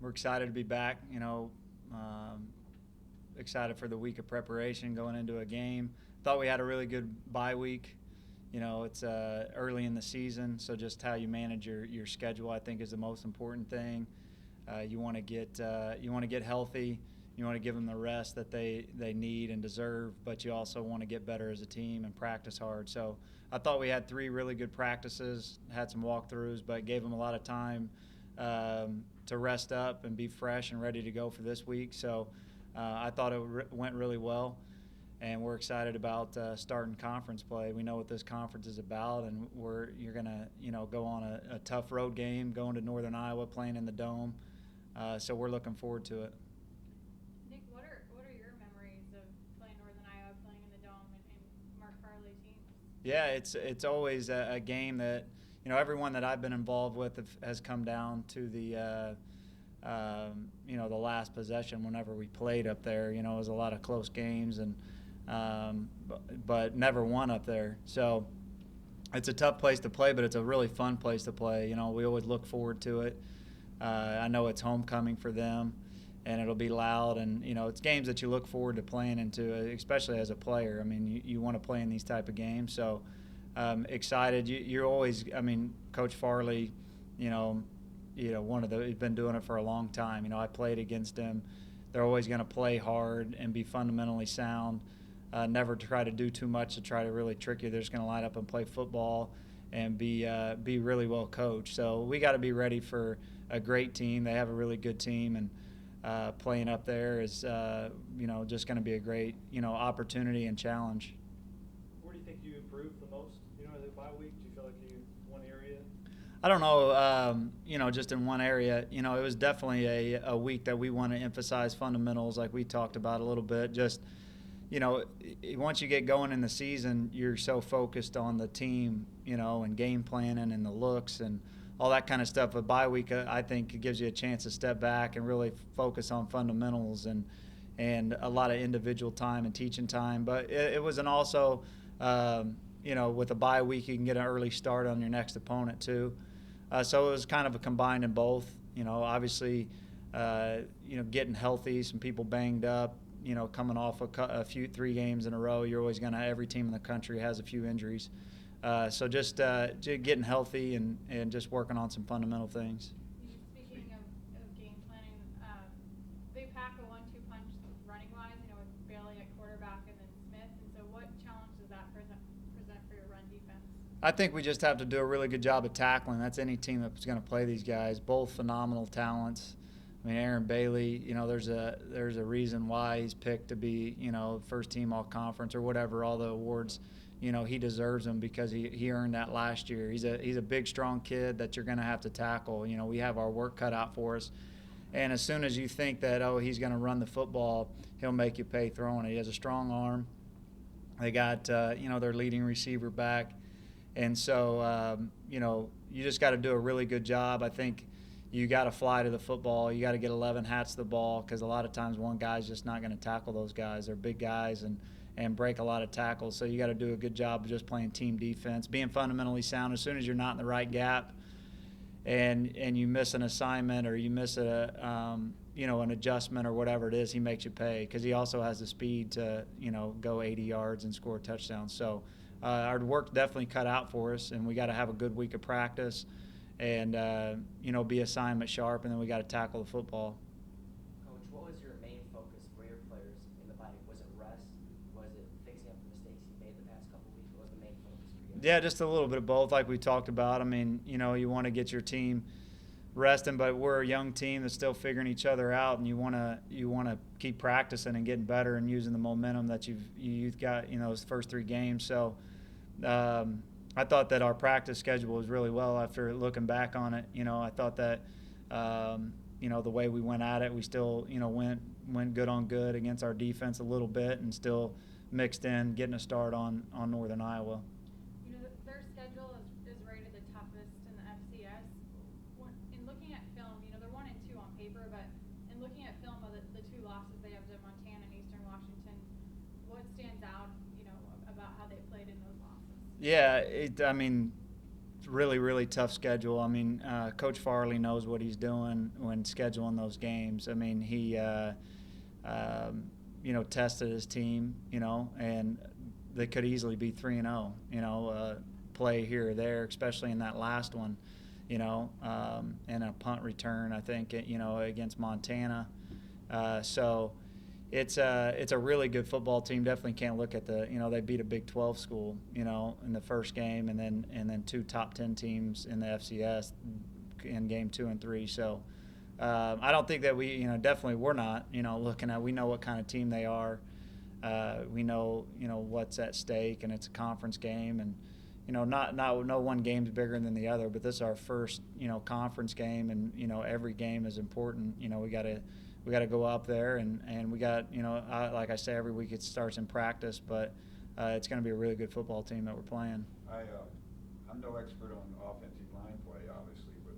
We're excited to be back. Um, Excited for the week of preparation going into a game. Thought we had a really good bye week. It's early in the season, so just how you manage your schedule, I think, is the most important thing. You want to get healthy. You want to give them the rest that they need and deserve, but you also want to get better as a team and practice hard. So I thought we had 3 really good practices, had some walkthroughs, but gave them a lot of time to rest up and be fresh and ready to go for this week. So I thought it went really well, and we're excited about starting conference play. We know what this conference is about, and you're gonna go on a tough road game, going to Northern Iowa, playing in the Dome. So we're looking forward to it. Nick, what are your memories of playing Northern Iowa, playing in the Dome, and Mark Farley teams? Yeah, it's always a game that everyone that I've been involved with has come down to the the last possession whenever we played up there. It was a lot of close games, and but never won up there. So it's a tough place to play, but it's a really fun place to play. We always look forward to it. I know it's homecoming for them, and it'll be loud, and it's games that you look forward to playing into, especially as a player. I mean, you want to play in these type of games, so excited. You're always, Coach Farley, he's been doing it for a long time. I played against him. They're always going to play hard and be fundamentally sound. Never try to do too much to try to really trick you. They're just going to line up and play football and be really well coached. So we got to be ready for a great team. They have a really good team, and playing up there is just going to be a great opportunity and challenge. Where do you think you improved the most? The bye week, do you feel like one area? I don't know, just in one area. It was definitely a week that we want to emphasize fundamentals, like we talked about a little bit. Just, once you get going in the season, you're so focused on the team, and game planning and the looks and all that kind of stuff. A bye week, I think, it gives you a chance to step back and really focus on fundamentals and a lot of individual time and teaching time. But it was an also, with a bye week, you can get an early start on your next opponent too. So it was kind of a combined in both. Obviously, getting healthy, some people banged up. Coming off a few 3 games in a row, you're always gonna. Every team in the country has a few injuries. So just getting healthy and just working on some fundamental things. Speaking of game planning, they pack a 1-2 punch running wise. With Bailey at quarterback and then Smith. And so, what challenge does that present for your run defense? I think we just have to do a really good job of tackling. That's any team that's going to play these guys. Both phenomenal talents. Aaron Bailey, there's a reason why he's picked to be, first team all conference or whatever, all the awards. He deserves them because he earned that last year. He's a big, strong kid that you're going to have to tackle. We have our work cut out for us. And as soon as you think that, he's going to run the football, he'll make you pay throwing it. He has a strong arm. They got, their leading receiver back. And so, you just got to do a really good job. I think you got to fly to the football. You got to get 11 hats to the ball because a lot of times one guy's just not going to tackle those guys. They're big guys and break a lot of tackles. So you got to do a good job of just playing team defense, being fundamentally sound. As soon as you're not in the right gap and you miss an assignment or you miss an adjustment or whatever it is, he makes you pay because he also has the speed to, go 80 yards and score a touchdown. So our work definitely cut out for us, and we got to have a good week of practice and, be assignment sharp, and then we got to tackle the football. Coach, what was your main focus for your players in the bye? Was it rest? Was it fixing up the mistakes you made the past couple of weeks? What was the main focus for you? Yeah, just a little bit of both, like we talked about. You want to get your team resting, but we're a young team that's still figuring each other out, and you want to keep practicing and getting better and using the momentum that you've got, those first 3 games. So I thought that our practice schedule was really well after looking back on it. I thought that the way we went at it, we still went good on good against our defense a little bit and still mixed in getting a start on Northern Iowa. Their schedule is rated the toughest in the FCS. In looking at film, they're 1-2 on paper, but in looking at film of the 2 losses they have to Montana and Eastern Washington, what stands out, about how they played in those losses? Yeah, really, really tough schedule. I mean, Coach Farley knows what he's doing when scheduling those games. I mean, he, tested his team, and they could easily be 3-0, play here or there, especially in that last one, and a punt return, I think, against Montana. So it's a really good football team. Definitely can't look at they beat a Big 12 school, in the first game, and then 2 top 10 teams in the FCS in game 2 and 3. So I don't think that we, definitely we're not, looking at. We know what kind of team they are. We know, what's at stake, and it's a conference game, and no one game's bigger than the other. But this is our first, conference game, and every game is important. We got to go up there, and we got, like I say, every week it starts in practice, but it's going to be a really good football team that we're playing. I'm no expert on offensive line play, obviously, but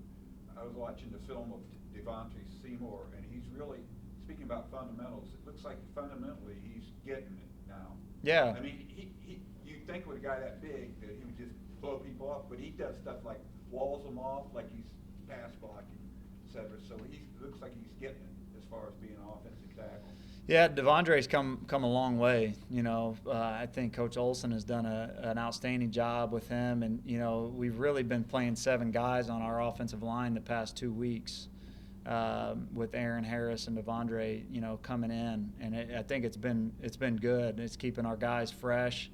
I was watching the film of Devontae Seymour, and he's really, speaking about fundamentals, it looks like fundamentally he's getting it now. Yeah. I mean, you think with a guy that big that he would just blow people up, but he does stuff like walls them off, like he's pass blocking, et cetera. So he looks like he's getting it as far as being an offensive tackle. Yeah, Devondre's come a long way. I think Coach Olson has done an outstanding job with him, and we've really been playing 7 guys on our offensive line the past 2 weeks, with Aaron Harris and Devondre, coming in, and I think it's been good. It's keeping our guys fresh,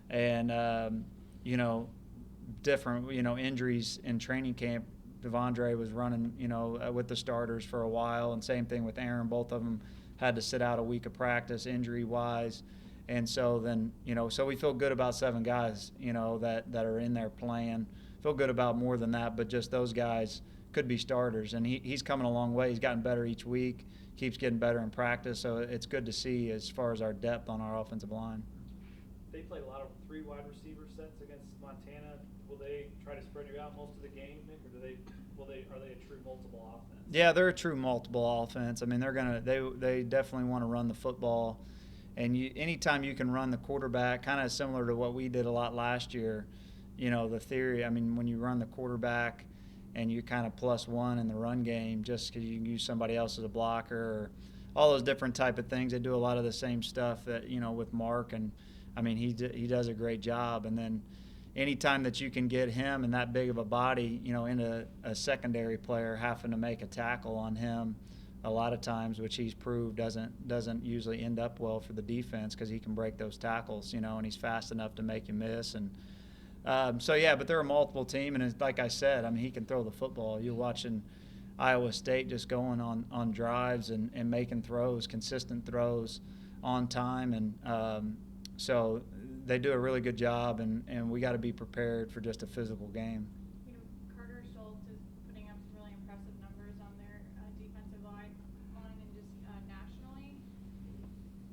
and different injuries in training camp. Devondre was running with the starters for a while, and same thing with Aaron. Both of them had to sit out a week of practice injury wise, and so then so we feel good about 7 guys that are in there playing. Feel good about more than that, but just those guys could be starters, and he's coming a long way. He's gotten better each week, keeps getting better in practice, so it's good to see as far as our depth on our offensive line. They played a lot of 3 wide receiver sets against Montana. Will they try to spread you out most of the game, Nick, or are they a true multiple offense? Yeah, they're a true multiple offense. I mean, they definitely want to run the football, and anytime you can run the quarterback, kind of similar to what we did a lot last year. The theory. I mean, when you run the quarterback, and you kind of +1 in the run game, just because you can use somebody else as a blocker, or all those different type of things. They do a lot of the same stuff that with Mark, and I mean he does a great job. And then anytime that you can get him and that big of a body, into a secondary player having to make a tackle on him, a lot of times, which he's proved doesn't usually end up well for the defense, because he can break those tackles, and he's fast enough to make you miss. And but they're a multiple team, and it's, like I said, I mean, he can throw the football. You're watching Iowa State just going on drives and making throws, consistent throws on time, and so they do a really good job, and we got to be prepared for just a physical game. Carter Schultz is putting up some really impressive numbers on their defensive line and just nationally.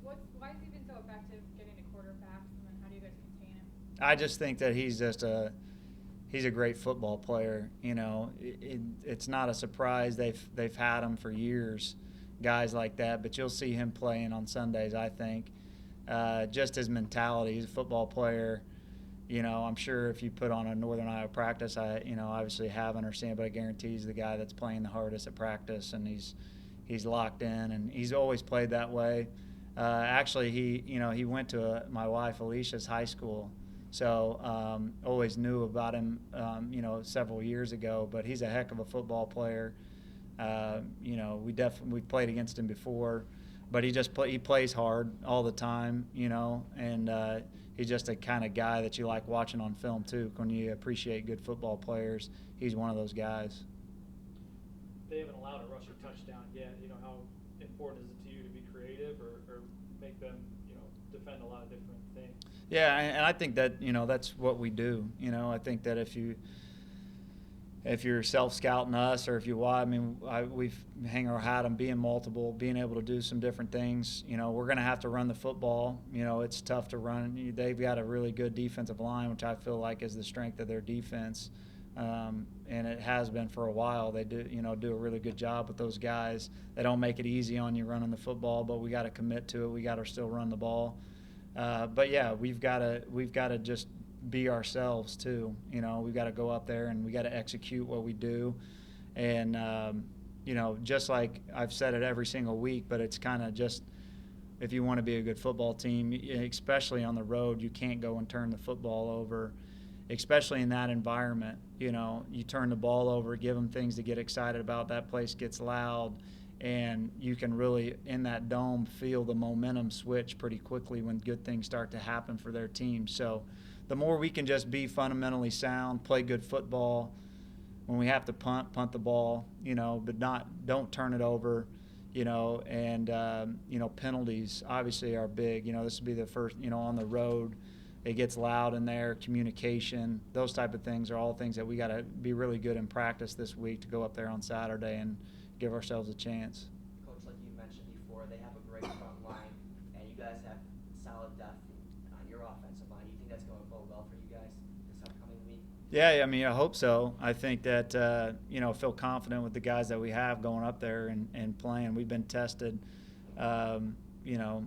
Why has he been so effective getting to quarterbacks, and then how do you guys contain him? I just think that he's a great football player. It's not a surprise. They've had him for years, guys like that. But you'll see him playing on Sundays, I think. Just his mentality. He's a football player. I'm sure if you put on a Northern Iowa practice, I obviously haven't or seen it, but I guarantee he's the guy that's playing the hardest at practice, and he's locked in, and he's always played that way. Actually, he went to my wife Alicia's high school. So always knew about him, several years ago. But he's a heck of a football player. We've played against him before, but he plays hard all the time, and he's just a kind of guy that you like watching on film too. When you appreciate good football players, he's one of those guys. They haven't allowed a rushing touchdown yet. How important is it to you to be creative or make them, defend a lot of different things? Yeah, and I think that that's what we do. I think that if you're self-scouting us, or if you watch, we hang our hat on being multiple, being able to do some different things. We're going to have to run the football. It's tough to run. They've got a really good defensive line, which I feel like is the strength of their defense, and it has been for a while. They do a really good job with those guys. They don't make it easy on you running the football, but we got to commit to it. We got to still run the ball. But yeah, we've got to just be ourselves too. You know, we've got to go up there and we got to execute what we do. And, you know, just like I've said it every single week, but it's kind of just, if you want to be a good football team, especially on the road, you can't go and turn the football over, especially in that environment. You know, you turn the ball over, give them things to get excited about, that place gets loud, and you can really, in that dome, feel the momentum switch pretty quickly when good things start to happen for their team. So the more we can just be fundamentally sound, play good football, when we have to punt the ball, you know, but don't turn it over, you know, and, you know, penalties obviously are big. You know, this would be the first, you know, on the road, it gets loud in there, communication, those type of things are all things that we got to be really good in practice this week to go up there on Saturday and give ourselves a chance. Coach, like you mentioned before, they have a great front line, and you guys have solid depth on your offensive line. Do you think that's going to bode well for you guys this upcoming week? Yeah, I mean, I hope so. I think that, you know, feel confident with the guys that we have going up there and playing. We've been tested, you know,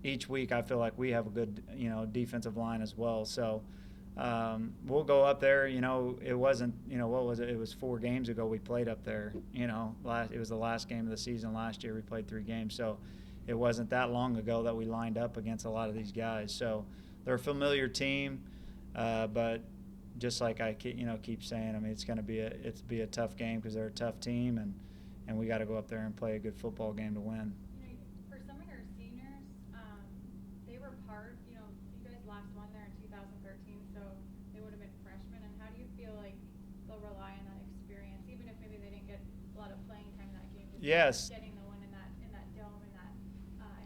each week I feel like we have a good, you know, defensive line as well. So we'll go up there. You know, it wasn't, you know, what was it? It was 4 games ago we played up there. You know, it was the last game of the season last year. We played 3 games. So it wasn't that long ago that we lined up against a lot of these guys. So they're a familiar team, but just like I keep saying, I mean, it's going to be a tough game because they're a tough team, and we got to go up there and play a good football game to win. You know, for some of your seniors, they were part. You know, you guys last won there in 2013, so they would have been freshmen. And how do you feel like they'll rely on that experience, even if maybe they didn't get a lot of playing time in that game? Yes. Getting the win in that dome in that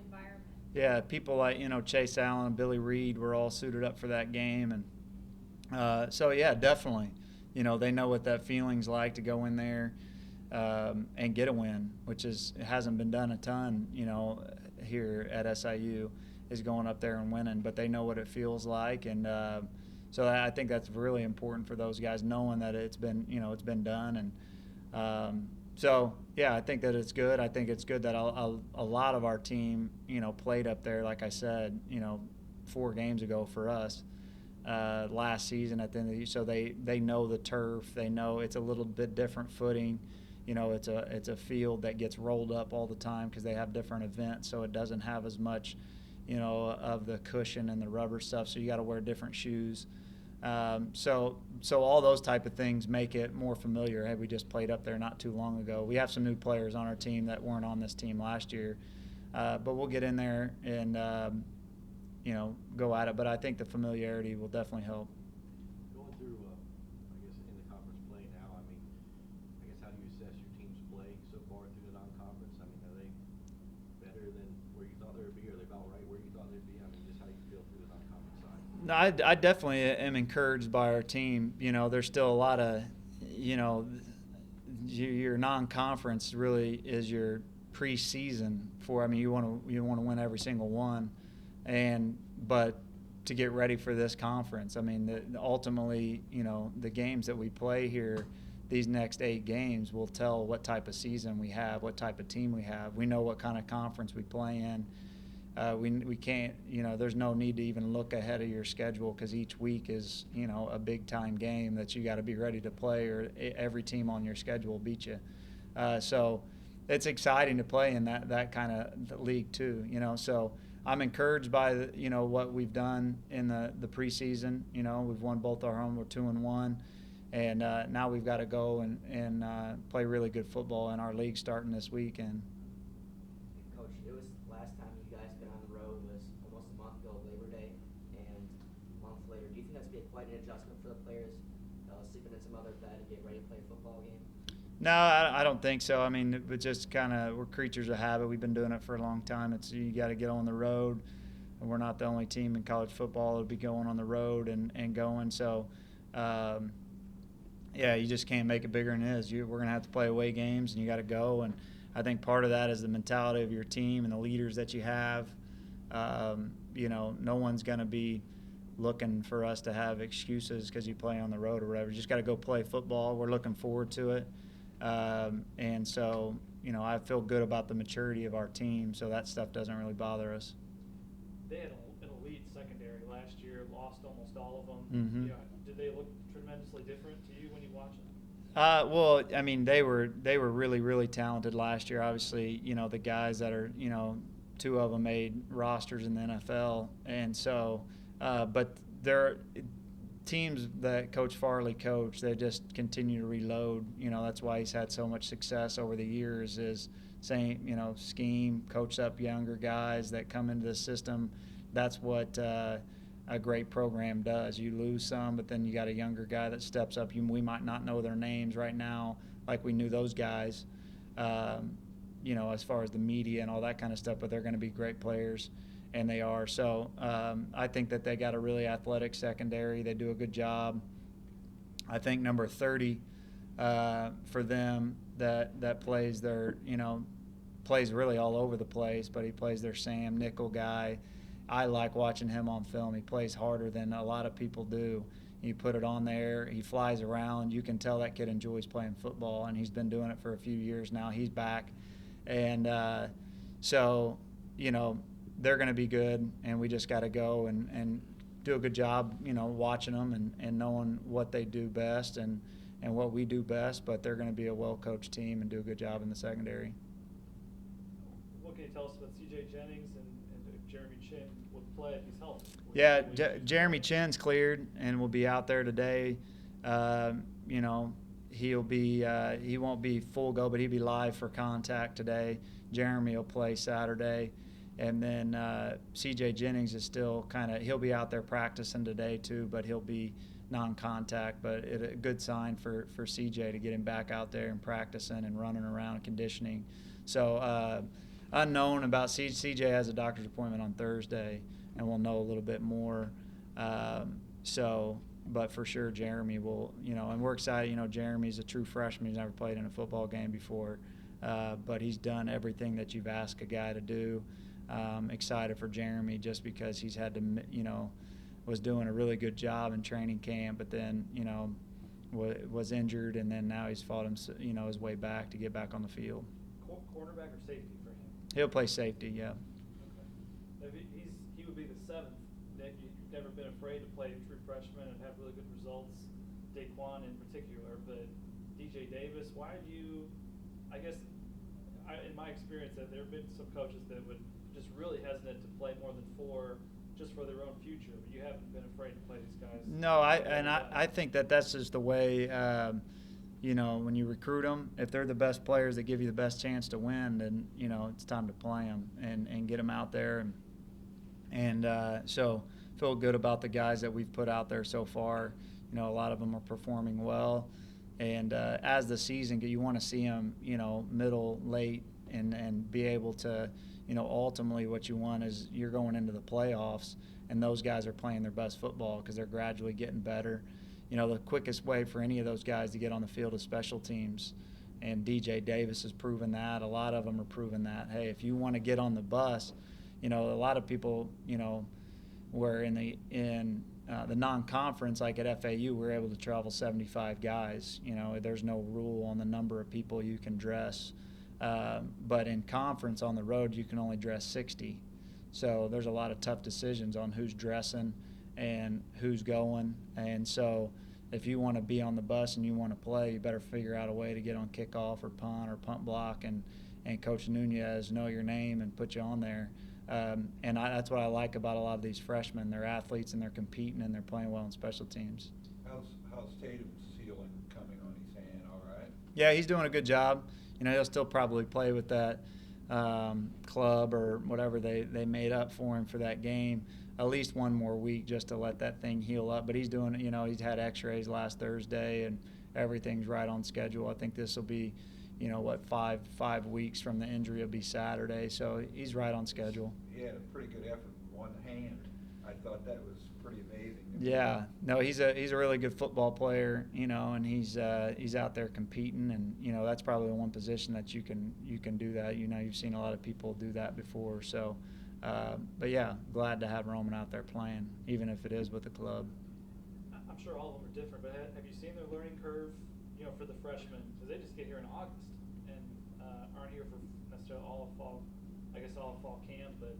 environment. Yeah, people like, you know, Chase Allen and Billy Reed were all suited up for that game, and so yeah, definitely, you know, they know what that feeling's like to go in there and get a win, which hasn't been done a ton, you know, here at SIU, is going up there and winning, but they know what it feels like, and so I think that's really important for those guys, knowing that it's been done, and so yeah, I think that it's good. I think it's good that a lot of our team, you know, played up there, like I said, you know, 4 games ago for us. Last season at the end of the year, so they know the turf. They know it's a little bit different footing. You know, it's a field that gets rolled up all the time because they have different events, so it doesn't have as much, you know, of the cushion and the rubber stuff. So you got to wear different shoes. So all those type of things make it more familiar. Hey, we just played up there not too long ago. We have some new players on our team that weren't on this team last year, but we'll get in there and. You know, go at it, but I think the familiarity will definitely help. Going through, I guess, in the conference play now, I mean, I guess how do you assess your team's play so far through the non-conference? I mean, are they better than where you thought they would be? Are they about right where you thought they'd be? I mean, just how you feel through the non-conference side? No, I definitely am encouraged by our team. You know, there's still a lot of, you know, your non-conference really is your preseason for. I mean, you want to win every single one. But to get ready for this conference, I mean, ultimately, you know, the games that we play here, these next 8 games will tell what type of season we have, what type of team we have. We know what kind of conference we play in. We can't, you know, there's no need to even look ahead of your schedule because each week is, you know, a big time game that you got to be ready to play, or every team on your schedule will beat you. So it's exciting to play in that kind of league too, you know. So I'm encouraged by you know, what we've done in the preseason. You know, we've won both our home. We're 2-1, and now we've got to go and play really good football in our league starting this weekend. Coach, it was last time you guys been on the road was almost a month ago, Labor Day, and a month later. Do you think that's be quite an adjustment for the players, sleeping in some other bed and getting ready to play a football game? No, I don't think so. I mean, it's just kind of, we're creatures of habit. We've been doing it for a long time. You got to get on the road, and we're not the only team in college football that'll be going on the road and going. So, yeah, you just can't make it bigger than it is. We're going to have to play away games, and you got to go. And I think part of that is the mentality of your team and the leaders that you have. You know, no one's going to be looking for us to have excuses because you play on the road or whatever. You just got to go play football. We're looking forward to it. And so, you know, I feel good about the maturity of our team, so that stuff doesn't really bother us. They had an elite secondary last year, lost almost all of them. Mhm. You know, did they look tremendously different to you when you watch them? Well, I mean, they were really, really talented last year. Obviously, you know, the guys that are, you know, two of them made rosters in the NFL, and so, but they're teams that Coach Farley coached. They just continue to reload. You know, that's why he's had so much success over the years. Is saying, you know, scheme, coach up younger guys that come into the system. That's what a great program does. You lose some, but then you got a younger guy that steps up. We might not know their names right now like we knew those guys, you know, as far as the media and all that kind of stuff, but they're going to be great players, and they are. So I think that they got a really athletic secondary. They do a good job. I think number 30 for them that plays their, you know, plays really all over the place, but he plays their Sam nickel guy. I like watching him on film. He plays harder than a lot of people do. You put it on there, he flies around. You can tell that kid enjoys playing football, and he's been doing it for a few years now. He's back. And so, you know, they're going to be good, and we just got to go and do a good job, you know, watching them and knowing what they do best and what we do best. But they're going to be a well-coached team and do a good job in the secondary. What can you tell us about C.J. Jennings and if Jeremy Chin would play if he's healthy? Yeah, Jeremy Chin's cleared and will be out there today. You know, he'll be he won't be full go, but he'll be live for contact today. Jeremy will play Saturday, and then C.J. Jennings is still he'll be out there practicing today too, but he'll be non-contact. But a good sign for C.J. to get him back out there and practicing and running around and conditioning. So unknown about C.J. has a doctor's appointment on Thursday, and we'll know a little bit more. But for sure, Jeremy will, you know, and we're excited. You know, Jeremy's a true freshman. He's never played in a football game before, but he's done everything that you've asked a guy to do. Excited for Jeremy just because he's had to, you know, was doing a really good job in training camp, but then, you know, was injured, and then now he's fought his way back to get back on the field. Cornerback or safety for him? He'll play safety, yeah. Okay. He would be the seventh. Nick, you've never been afraid to play a true freshman and have really good results. Daquan in particular, but DJ Davis. Why do you? I guess, in my experience, that there have been some coaches that would just really hesitant to play more than 4 just for their own future. But you haven't been afraid to play these guys. No, I think that's just the way. You know, when you recruit them, if they're the best players that give you the best chance to win, then, you know, it's time to play them and get them out there. So feel good about the guys that we've put out there so far. You know, a lot of them are performing well. And as the season, you want to see them, you know, middle, late, and be able to, you know, ultimately what you want is you're going into the playoffs, and those guys are playing their best football because they're gradually getting better. You know, the quickest way for any of those guys to get on the field is special teams, and DJ Davis has proven that. A lot of them are proving that. Hey, if you want to get on the bus, you know, a lot of people, you know, were in the non-conference, like at FAU, we're able to travel 75 guys. You know, there's no rule on the number of people you can dress, but in conference on the road, you can only dress 60. So there's a lot of tough decisions on who's dressing and who's going. And so if you want to be on the bus and you want to play, you better figure out a way to get on kickoff or punt block, and Coach Nunez know your name and put you on there. That's what I like about a lot of these freshmen. They're athletes and they're competing and they're playing well in special teams. How's Tatum's ceiling coming on his hand? All right. Yeah, he's doing a good job. You know, he'll still probably play with that club or whatever they made up for him for that game at least one more week just to let that thing heal up. But he's doing, you know, he's had x-rays last Thursday and everything's right on schedule. I think this will be, you know, what, five weeks from the injury will be Saturday. So he's right on schedule. He had a pretty good effort with one hand. I thought that was pretty amazing. Yeah, no, he's a really good football player, you know, and he's out there competing, and you know that's probably the one position that you can do that. You know, you've seen a lot of people do that before. So, but yeah, glad to have Roman out there playing, even if it is with the club. I'm sure all of them are different, but have you seen their learning curve, you know, for the freshmen? Because they just get here in August and aren't here for necessarily all of fall camp, but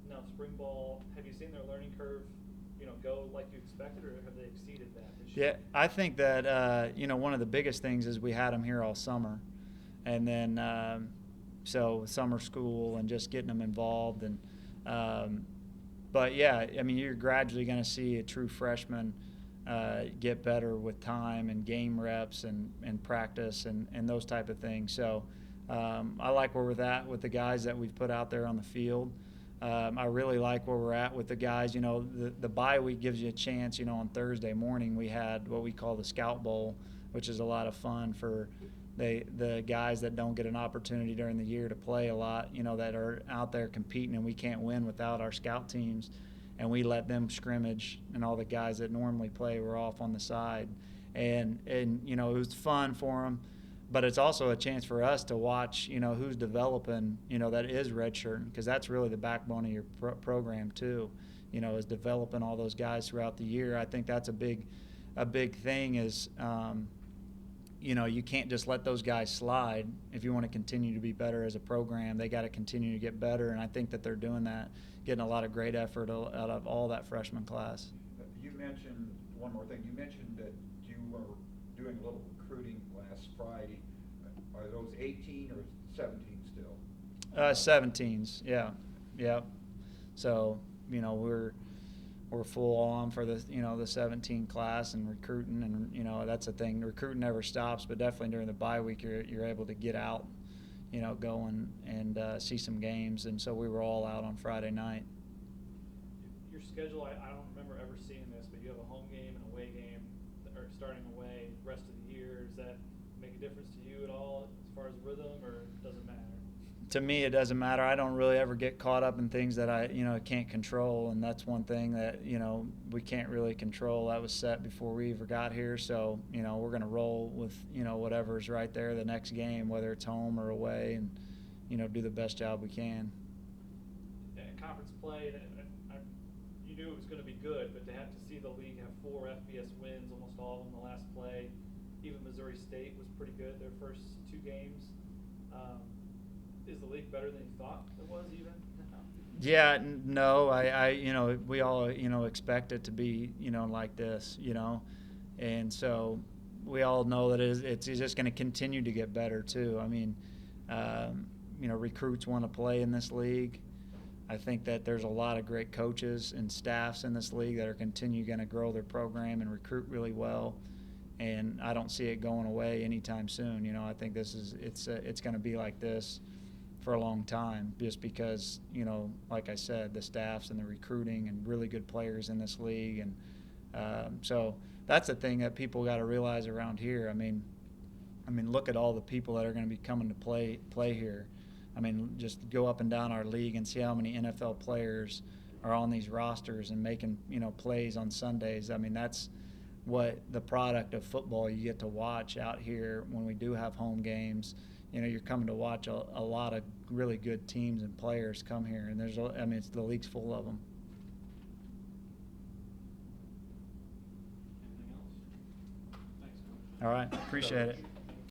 no spring ball. Have you seen their learning curve go like you expected, or have they exceeded that this year? Yeah, I think that one of the biggest things is we had them here all summer, and then so summer school and just getting them involved, and but yeah, I mean, you're gradually going to see a true freshman get better with time and game reps and practice and those type of things. So I like where we're at with the guys that we've put out there on the field. I really like where we're at with the guys. The bye week gives you a chance. On Thursday morning we had what we call the Scout Bowl, which is a lot of fun for the guys that don't get an opportunity during the year to play a lot, that are out there competing, and we can't win without our scout teams. And we let them scrimmage, and all the guys that normally play were off on the side. And it was fun for them. But it's also a chance for us to watch, who's developing, that is redshirting, because that's really the backbone of your program too, is developing all those guys throughout the year. I think that's a big thing is, you can't just let those guys slide. If you want to continue to be better as a program, they got to continue to get better, and I think that they're doing that, getting a lot of great effort out of all that freshman class. You mentioned one more thing. You mentioned that you were doing a little recruiting last Friday. Are those 18 or 17 still? 17s, yeah. So we're full on for the the 17 class and recruiting, and that's the thing. Recruiting never stops, but definitely during the bye week you're able to get out, going and see some games, and so we were all out on Friday night. Your schedule, I don't remember ever seeing this, but you have a home game and away game, or starting away the rest of the year. Does that make a difference to you at all as far as rhythm, or does it matter? To me, it doesn't matter. I don't really ever get caught up in things that I can't control, and that's one thing that we can't really control. That was set before we ever got here, so we're going to roll with whatever's right there the next game, whether it's home or away, and do the best job we can. Yeah, conference play, you knew it was going to be good, but to have to see the league have 4 FBS wins, almost all of them the last play. Even Missouri State was pretty good their first 2 games. Is the league better than you thought it was even? Yeah, no, I we all expect it to be like this, and so we all know that it's just going to continue to get better too. I mean, recruits want to play in this league. I think that there's a lot of great coaches and staffs in this league that are going to grow their program and recruit really well, and I don't see it going away anytime soon. I think it's going to be like this for a long time, just because like I said, the staffs and the recruiting and really good players in this league, and so that's the thing that people got to realize around here. I mean, look at all the people that are going to be coming to play here. I mean, just go up and down our league and see how many NFL players are on these rosters and making plays on Sundays. I mean, that's what the product of football you get to watch out here when we do have home games. You're coming to watch a lot of really good teams and players come here, and the league's full of them. Anything else? Thanks, Coach. All right, appreciate it.